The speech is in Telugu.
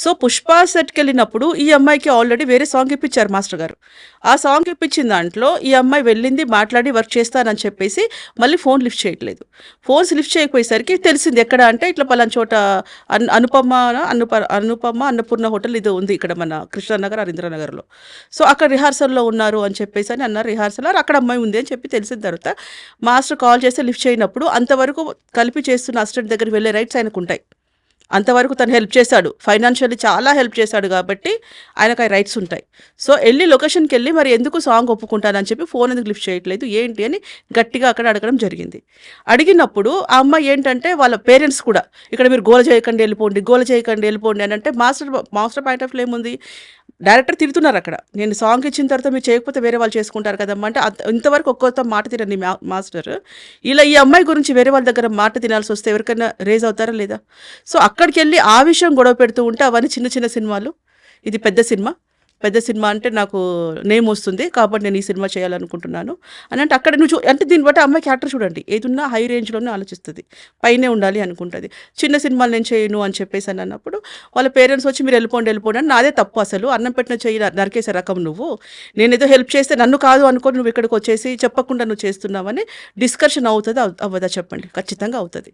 సో 'పుష్ప' సెట్‌కెళ్ళినప్పుడు ఈ అమ్మాయికి ఆల్రెడీ వేరే సాంగ్ ఇప్పించారు మాస్టర్ గారు. ఆ సాంగ్ ఇప్పించిన దాంట్లో ఈ అమ్మాయి వెళ్ళింది, మాట్లాడి వర్క్ చేస్తానని చెప్పేసి మళ్ళీ ఫోన్ లిఫ్ట్ చేయట్లేదు. ఫోన్స్ లిఫ్ట్ చేయకపోయేసరికి తెలిసింది ఎక్కడ అంటే ఇట్లా పలానా చోట అనుపమ అన్నపూర్ణ హోటల్ ఇది ఉంది ఇక్కడ మన కృష్ణానగర్, హరీంద్రనగర్‌లో. సో అక్కడ రిహార్సల్‌లో ఉన్నారు అని చెప్పేసని అన్నారు. రిహార్సల్ అక్కడ అమ్మాయి ఉంది అని చెప్పి తెలిసిన తర్వాత మాస్టర్ కాల్ చేస్తే లిఫ్ట్ చేయనప్పుడు అంతవరకు కలిపి చేస్తున్న అసిస్టెంట్ దగ్గరికి వెళ్ళే రైట్స్ ఆయనకుంటాయి. అంతవరకు తను హెల్ప్ చేశాడు. ఫైనాన్షియల్లీ చాలా హెల్ప్ చేశాడు కాబట్టి ఆయనకు ఆ రైట్స్ ఉంటాయి. సో ఎళ్లి లొకేషన్‌కెళ్ళి మరి ఎందుకు సాంగ్ ఒప్పుకుంటానని చెప్పి ఫోన్ ఎందుకు లిఫ్ట్ చేయట్లేదు ఏంటి అని గట్టిగా అక్కడ అడగడం జరిగింది. అడిగినప్పుడు ఆ అమ్మాయి ఏంటంటే వాళ్ళ పేరెంట్స్ కూడా ఇక్కడ మీరు గోల చేయకండి ఎళ్ళిపోండి, గోల చేయకండి ఎళ్ళిపోండి అని అంటే మాస్టర్ పాయింట్ ఆఫ్ వ్యూ ఏముంది? డైరెక్టర్ తిడుతున్నారక్కడ. నేను సాంగ్ ఇచ్చిన తర్వాత మీరు చేయకపోతే వేరే వాళ్ళు చేసుకుంటారు కదమ్మా! అంటే ఇంతవరకు ఒక్కరితో మాట తినని మాస్టర్ ఇలా ఈ అమ్మాయి గురించి వేరే వాళ్ళ దగ్గర మాట తినాల్సొస్తే ఎవరికైనా రైజ్ అవుతారా లేదా? సో అక్కడికెళ్ళి ఆ విషయం గొడవ పెడుతూ ఉంటే అవన్నీ చిన్న చిన్న సినిమాలు. ఇది పెద్ద సినిమా. పెద్ద సినిమా అంటే నాకు నేమ్ వస్తుంది. కాబట్టి నేను ఈ సినిమా చేయాలనుకుంటున్నాను అని అంటే అక్కడ నువ్వు అంటే దీన్ని బట్టి అమ్మాయి క్యారెక్టర్ చూడండి. ఏదున్నా హై రేంజ్‌లోనే ఆలోచిస్తది. పైనే ఉండాలి అనుకుంటది. చిన్న సినిమాలు నేను చేయను అని చెప్పేసని అన్నప్పుడు వాళ్ళ పేరెంట్స్ వచ్చి మీరు వెళ్ళిపోండి అని నాదే తప్పు అసలు. అన్నం పెట్టిన చెయ్యి నరికేసే రకం నువ్వు. నేనేదో హెల్ప్ చేస్తే నన్ను కాదు అనుకోని నువ్వు ఇక్కడికొచ్చేసి చెప్పకుండా నువ్వు చేస్తున్నావని డిస్కషన్ అవుతదా? అవ్వదా చెప్పండి? ఖచ్చితంగా అవుతది.